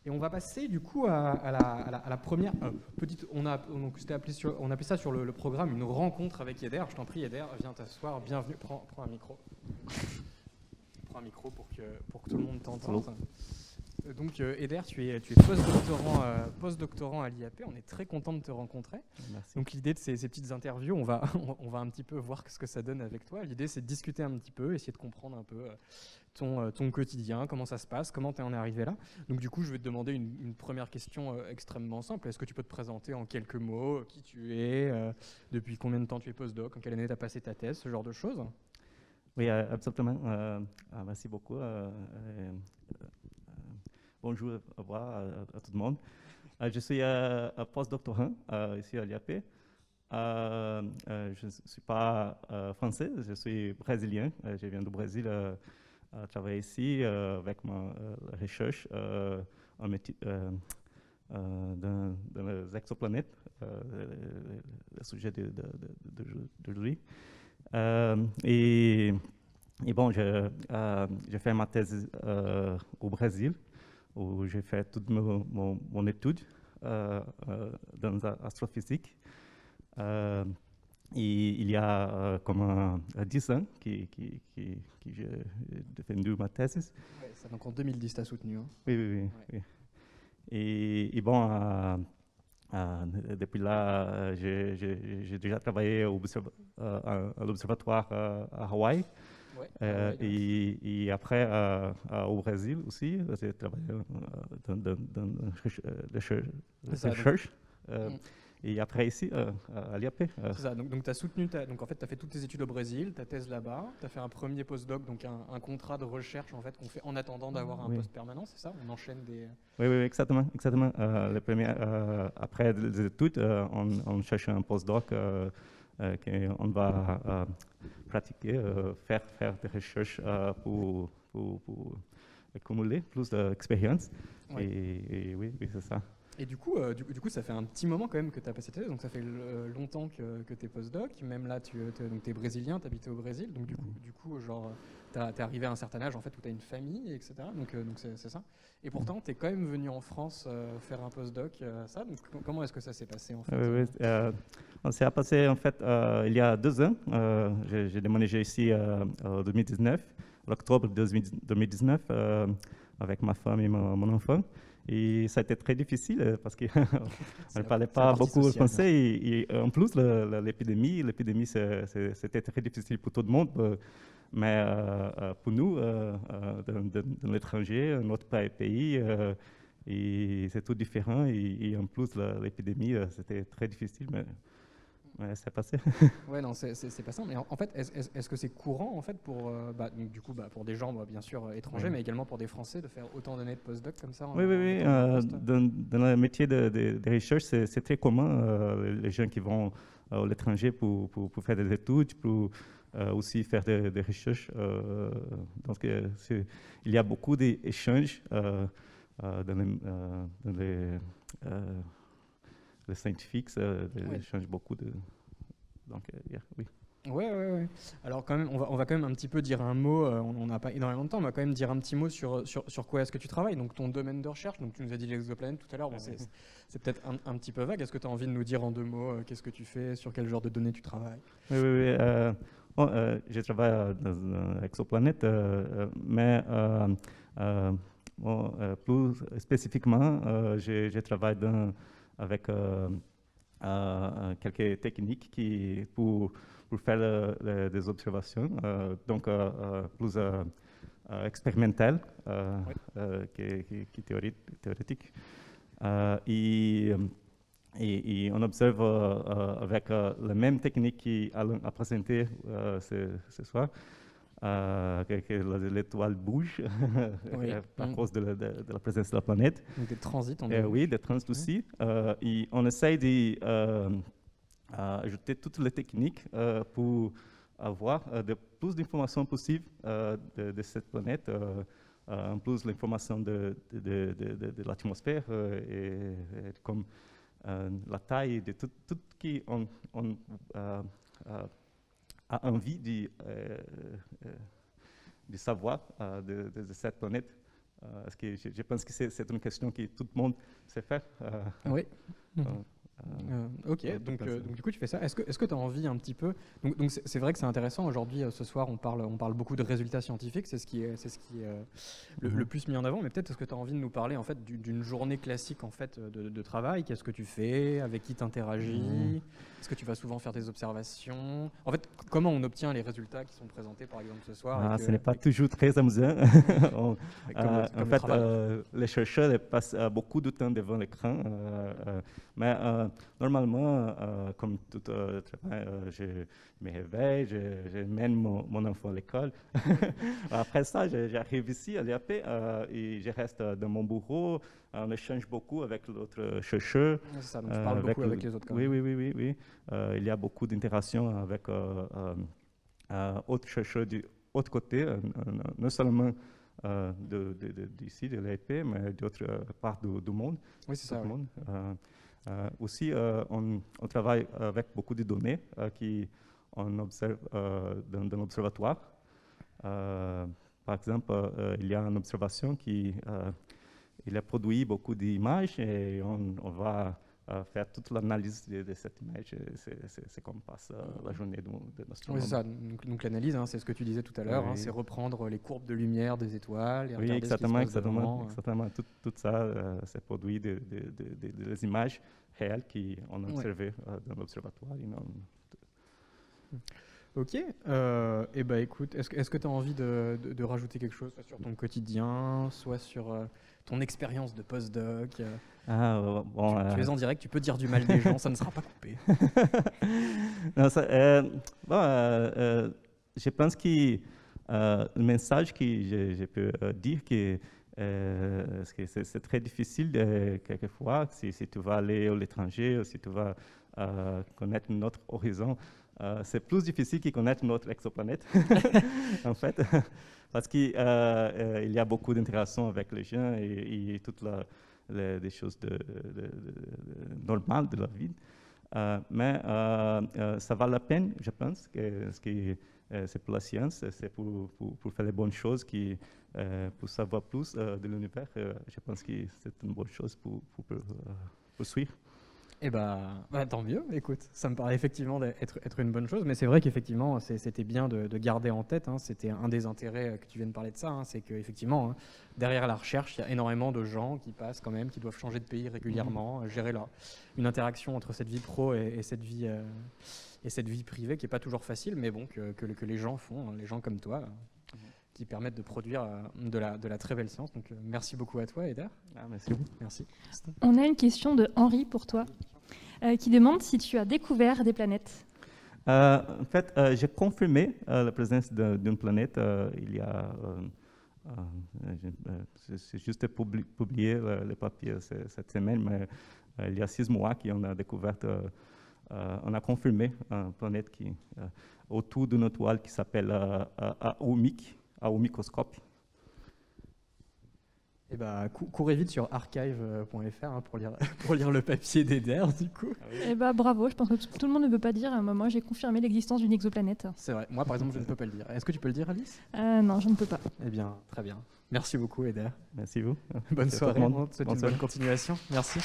Et on va passer du coup à la première petite. Donc, on appelait ça sur le programme une rencontre avec Eder. Je t'en prie, Eder, viens t'asseoir. Bienvenue. Prends un micro. Prends un micro pour que tout le monde t'entende. Donc, Eder, tu es postdoctorant à l'IAP. On est très content de te rencontrer. Merci. Donc, l'idée de ces petites interviews, on va un petit peu voir ce que ça donne avec toi. L'idée, c'est de discuter un petit peu, essayer de comprendre un peu ton quotidien, comment ça se passe, comment tu en es arrivé là. Donc, du coup, je vais te demander une première question extrêmement simple. Est-ce que tu peux te présenter en quelques mots qui tu es, depuis combien de temps tu es postdoc, en quelle année tu as passé ta thèse, ce genre de choses? Oui, absolument. Merci beaucoup. Bonjour, au revoir à tout le monde. Je suis un postdoctorant ici à l'IAP. Je ne suis pas français, je suis brésilien. Je viens du Brésil travailler ici avec ma recherche en dans les exoplanètes, le sujet d'aujourd'hui. Et bon, j'ai fait ma thèse au Brésil, où j'ai fait toute mon étude dans l'astrophysique. Et il y a comme 10 ans que j'ai défendu ma thèse. Ouais, ça, donc en 2010, tu as soutenu. Hein. Oui, oui, oui. Ouais. Oui. Et bon, depuis là, j'ai déjà travaillé à l'observatoire à Hawaï. Ouais, Et après, au Brésil aussi, j'ai travaillé dans la recherche. Et après ici, à l'IAP. C'est ça, donc tu as soutenu, donc en fait tu as fait toutes tes études au Brésil, ta thèse là-bas, tu as fait un premier postdoc, donc un contrat de recherche en fait qu'on fait en attendant d'avoir un poste permanent, c'est ça? On enchaîne des... Oui, oui, exactement. Le premier, après les études, on cherche un postdoc qu'on va pratiquer, faire des recherches pour accumuler plus d'expérience. Ouais. Et oui, c'est ça. Et du coup, ça fait un petit moment quand même que tu as passé ta thèse, donc ça fait longtemps que tu es postdoc, même là tu es brésilien, tu habitais au Brésil, donc du coup genre, tu es arrivé à un certain âge en fait où tu as une famille, etc. Donc c'est ça. Et pourtant, tu es quand même venu en France faire un postdoc à ça, donc comment est-ce que ça s'est passé en fait? On s'est passé en fait il y a 2 ans, j'ai déménagé ici en 2019, l'octobre 2019, avec ma femme et mon enfant. Et ça a été très difficile parce qu'on ne parlait pas beaucoup français et en plus l'épidémie c'était très difficile pour tout le monde. Mais pour nous, dans l'étranger, notre pays, et c'est tout différent. Et en plus l'épidémie, c'était très difficile. Mais c'est passé. Ouais, non, c'est pas ça. Mais en fait, est-ce que c'est courant en fait pour, pour des gens, bien sûr, étrangers, mais également pour des Français, de faire autant d'années de postdoc comme ça? Oui. Dans le métier de recherche, c'est très commun. Les gens qui vont à l'étranger pour faire des études, pour aussi faire des recherches. Donc, il y a beaucoup d'échanges dans les scientifiques. Ils échangent beaucoup de... Donc, oui. Ouais. Alors quand même, on va quand même un petit peu dire un mot, on n'a pas énormément de temps, on va quand même dire un petit mot sur quoi est-ce que tu travailles, donc ton domaine de recherche, donc tu nous as dit les exoplanètes tout à l'heure, bon, c'est peut-être un petit peu vague, est-ce que tu as envie de nous dire en 2 mots qu'est-ce que tu fais, sur quel genre de données tu travailles? Oui. Je travaille dans une exoplanète, mais plus spécifiquement, je travaille avec quelques techniques pour faire des observations, donc plus expérimentales que théoriques. Et on observe avec la même technique qu'Alain a présentée ce soir, que l'étoile bouge à cause de la présence de la planète. Donc des transits, oui, des transits aussi. Et on essaye d'ajouter toutes les techniques pour avoir plus d'informations possibles de cette planète. En plus, l'information de l'atmosphère et comme la taille de tout qui on a envie de savoir de cette planète. Parce que je pense que c'est une question que tout le monde sait faire. Oui. Ok, donc du coup tu fais ça. Est-ce que tu as envie un petit peu... Donc c'est vrai que c'est intéressant, aujourd'hui ce soir on parle beaucoup de résultats scientifiques, c'est ce qui est le plus mis en avant, mais peut-être est-ce que tu as envie de nous parler en fait d'une journée classique en fait de travail, qu'est-ce que tu fais, avec qui tu interagis, est-ce que tu vas souvent faire des observations, en fait comment on obtient les résultats qui sont présentés par exemple ce soir Ce n'est pas toujours très amusant. En fait, les chercheurs passent beaucoup de temps devant l'écran, mais normalement, comme tout travail, je me réveille, je mène mon enfant à l'école. Après ça, j'arrive ici à l'IAP et je reste dans mon bureau. On échange beaucoup avec l'autre chercheur. C'est ça, donc tu parles beaucoup avec les autres quand même. Oui. Il y a beaucoup d'interactions avec autres chercheurs du autre côté, non seulement d'ici, de l'IAP, mais d'autres parts du monde. Oui, c'est ça. Monde. Aussi, on travaille avec beaucoup de données qu'on observe dans l'observatoire. Par exemple, il y a une observation qui il a produit beaucoup d'images et on va faire toute l'analyse de cette image. C'est comme passe la journée de l'astronome. Oui, c'est ça. Donc l'analyse, c'est ce que tu disais tout à l'heure, c'est reprendre les courbes de lumière des étoiles. Et oui, exactement. Tout ça, c'est produit des images réelles qu'on a observées dans l'observatoire. Ok. Et ben écoute, est-ce que tu as envie de rajouter quelque chose, soit sur ton quotidien, soit sur ton expérience de postdoc tu es en direct, tu peux dire du mal des gens, ça ne sera pas coupé. Non, je pense que le message que je peux dire que c'est très difficile quelquefois, si tu vas aller à l'étranger, ou si tu vas connaître notre horizon, c'est plus difficile que connaître notre exoplanète, en fait, parce qu'il y a beaucoup d'interactions avec les gens et toutes les choses normales de la vie. Mais ça vaut la peine, je pense, que c'est pour la science, c'est pour faire les bonnes choses, pour savoir plus de l'univers. Je pense que c'est une bonne chose pour suivre. Eh bah, tant mieux, écoute, ça me paraît effectivement être une bonne chose, mais c'est vrai qu'effectivement, c'était bien de garder en tête, c'était un des intérêts que tu viens de parler de ça, c'est qu'effectivement, derrière la recherche, il y a énormément de gens qui passent quand même, qui doivent changer de pays régulièrement, gérer une interaction entre cette vie pro et cette vie privée qui n'est pas toujours facile, mais bon, que les gens font, les gens comme toi, qui permettent de produire de la très belle science. Donc merci beaucoup à toi, Eder. Merci beaucoup. Merci. On a une question de Henri pour toi, qui demande si tu as découvert des planètes. En fait, j'ai confirmé la présence d'une planète il y a... c'est juste publié le papier cette semaine, mais il y a 6 mois qu'on a découvert... on a confirmé une planète autour d'une étoile qui s'appelle au microscope. Eh ben, courez vite sur archive.fr pour lire le papier d'Eder, du coup. Eh ben, bravo, je pense que tout le monde ne peut pas dire. Moi, j'ai confirmé l'existence d'une exoplanète. C'est vrai. Moi, par exemple, je ne peux pas le dire. Est-ce que tu peux le dire, Alice ? Non, je ne peux pas. Eh bien, très bien. Merci beaucoup, Eder. Merci vous. Bonne soirée. Bonne continuation. Merci.